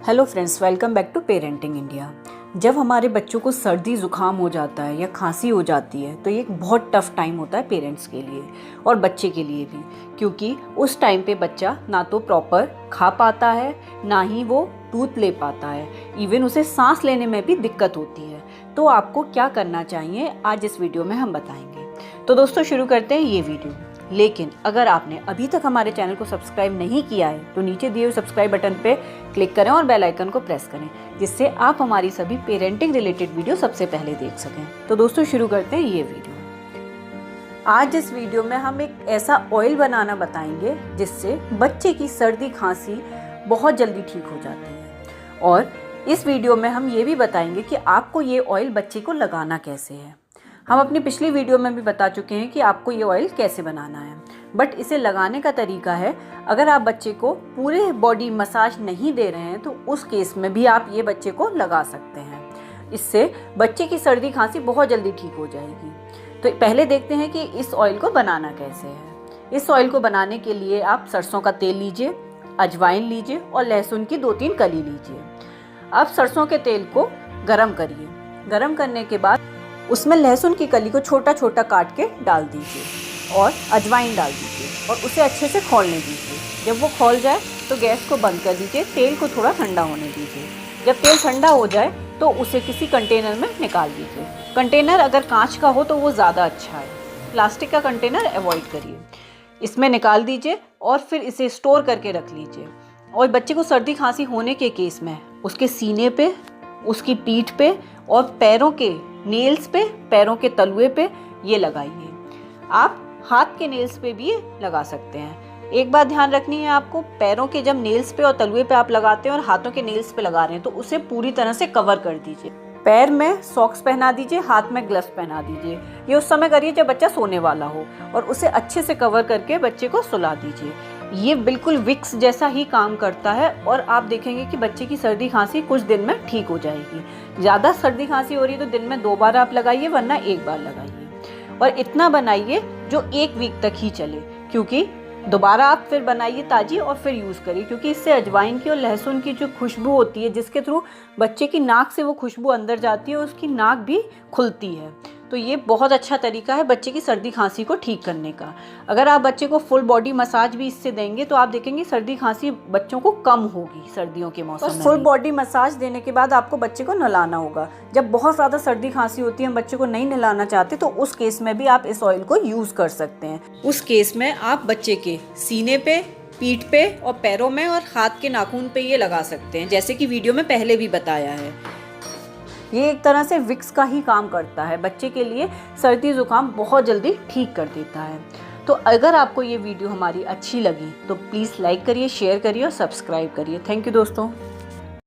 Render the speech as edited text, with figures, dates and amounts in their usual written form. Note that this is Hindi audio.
Hello friends, welcome back to parenting India. जब हमारे बच्चों को सर्दी ज़ुकाम हो जाता है या खांसी हो जाती है तो ये एक बहुत टफ़ टाइम होता है पेरेंट्स के लिए और बच्चे के लिए भी, क्योंकि उस टाइम पे बच्चा ना तो प्रॉपर खा पाता है, ना ही वो दूध ले पाता है, इवन उसे सांस लेने में भी दिक्कत होती है। तो आपको क्या करना चाहिए आज इस वीडियो में हम बताएंगे। तो दोस्तों शुरू करते हैं ये वीडियो। लेकिन अगर आपने अभी तक हमारे चैनल को सब्सक्राइब नहीं किया है तो नीचे दिए हुए सब्सक्राइब बटन पे क्लिक करें और बेल आइकन को प्रेस करें, जिससे आप हमारी सभी पेरेंटिंग रिलेटेड वीडियो सबसे पहले देख सकें। तो दोस्तों शुरू करते हैं ये वीडियो। आज इस वीडियो में हम एक ऐसा ऑयल बनाना बताएंगे जिससे बच्चे की सर्दी खांसी बहुत जल्दी ठीक हो जाती है। और इस वीडियो में हम ये भी बताएंगे कि आपको ये ऑयल बच्चे को लगाना कैसे है। हम अपनी पिछली वीडियो में भी बता चुके हैं कि आपको ये ऑयल कैसे बनाना है, बट इसे लगाने का तरीका है, अगर आप बच्चे को पूरे बॉडी मसाज नहीं दे रहे हैं तो उस केस में भी आप ये बच्चे को लगा सकते हैं। इससे बच्चे की सर्दी खांसी बहुत जल्दी ठीक हो जाएगी। तो पहले देखते हैं कि इस ऑयल को बनाना कैसे है। इस ऑयल को बनाने के लिए आप सरसों का तेल लीजिए, अजवाइन लीजिए और लहसुन की 2-3 कली लीजिए। अब सरसों के तेल को गरम करिए। गरम करने के बाद उसमें लहसुन की कली को छोटा छोटा काट के डाल दीजिए और अजवाइन डाल दीजिए और उसे अच्छे से खौलने दीजिए। जब वो खौल जाए तो गैस को बंद कर दीजिए, तेल को थोड़ा ठंडा होने दीजिए। जब तेल ठंडा हो जाए तो उसे किसी कंटेनर में निकाल दीजिए। कंटेनर अगर कांच का हो तो वो ज़्यादा अच्छा है, प्लास्टिक का कंटेनर अवॉइड करिए। इसमें निकाल दीजिए और फिर इसे स्टोर करके रख लीजिए। और बच्चे को सर्दी खांसी होने के केस में उसके सीने पे, उसकी पीठ पे और पैरों के नेल्स पे, पैरों के तलुए पे ये लगाइए। आप हाथ के नेल्स पे भी ये लगा सकते हैं। एक बात ध्यान रखनी है आपको, पैरों के जब नेल्स पे और तलुए पे आप लगाते हैं और हाथों के नेल्स पे लगा रहे हैं तो उसे पूरी तरह से कवर कर दीजिए। पैर में सॉक्स पहना दीजिए, हाथ में ग्लव्स पहना दीजिए। ये उस समय करिए जब बच्चा सोने वाला हो और उसे अच्छे से कवर करके बच्चे को सुला दीजिए। ये बिल्कुल विक्स जैसा ही काम करता है और आप देखेंगे कि बच्चे की सर्दी खांसी कुछ दिन में ठीक हो जाएगी। ज़्यादा सर्दी खांसी हो रही है तो दिन में 2 बार आप लगाइए, वरना 1 बार लगाइए। और इतना बनाइए जो 1 वीक तक ही चले, क्योंकि दोबारा आप फिर बनाइए ताज़ी और फिर यूज़ करिए, क्योंकि इससे अजवाइन की और लहसुन की जो खुशबू होती है, जिसके थ्रू बच्चे की नाक से वो खुशबू अंदर जाती है और उसकी नाक भी खुलती है। तो ये बहुत अच्छा तरीका है बच्चे की सर्दी खांसी को ठीक करने का। अगर आप बच्चे को फुल बॉडी मसाज भी इससे देंगे तो आप देखेंगे सर्दी खांसी बच्चों को कम होगी सर्दियों के मौसम में। फुल बॉडी मसाज देने के बाद आपको बच्चे को नहलाना होगा। जब बहुत ज़्यादा सर्दी खांसी होती है, हम बच्चे को नहीं नहलाना चाहते, तो उस केस में भी आप इस ऑयल को यूज़ कर सकते हैं। उस केस में आप बच्चे के सीने पे, पीठ पे और पैरों में और हाथ के नाखून पे ये लगा सकते हैं, जैसे कि वीडियो में पहले भी बताया है। ये एक तरह से विक्स का ही काम करता है, बच्चे के लिए सर्दी ज़ुकाम बहुत जल्दी ठीक कर देता है। तो अगर आपको ये वीडियो हमारी अच्छी लगी तो प्लीज़ लाइक करिए, शेयर करिए और सब्सक्राइब करिए। थैंक यू दोस्तों।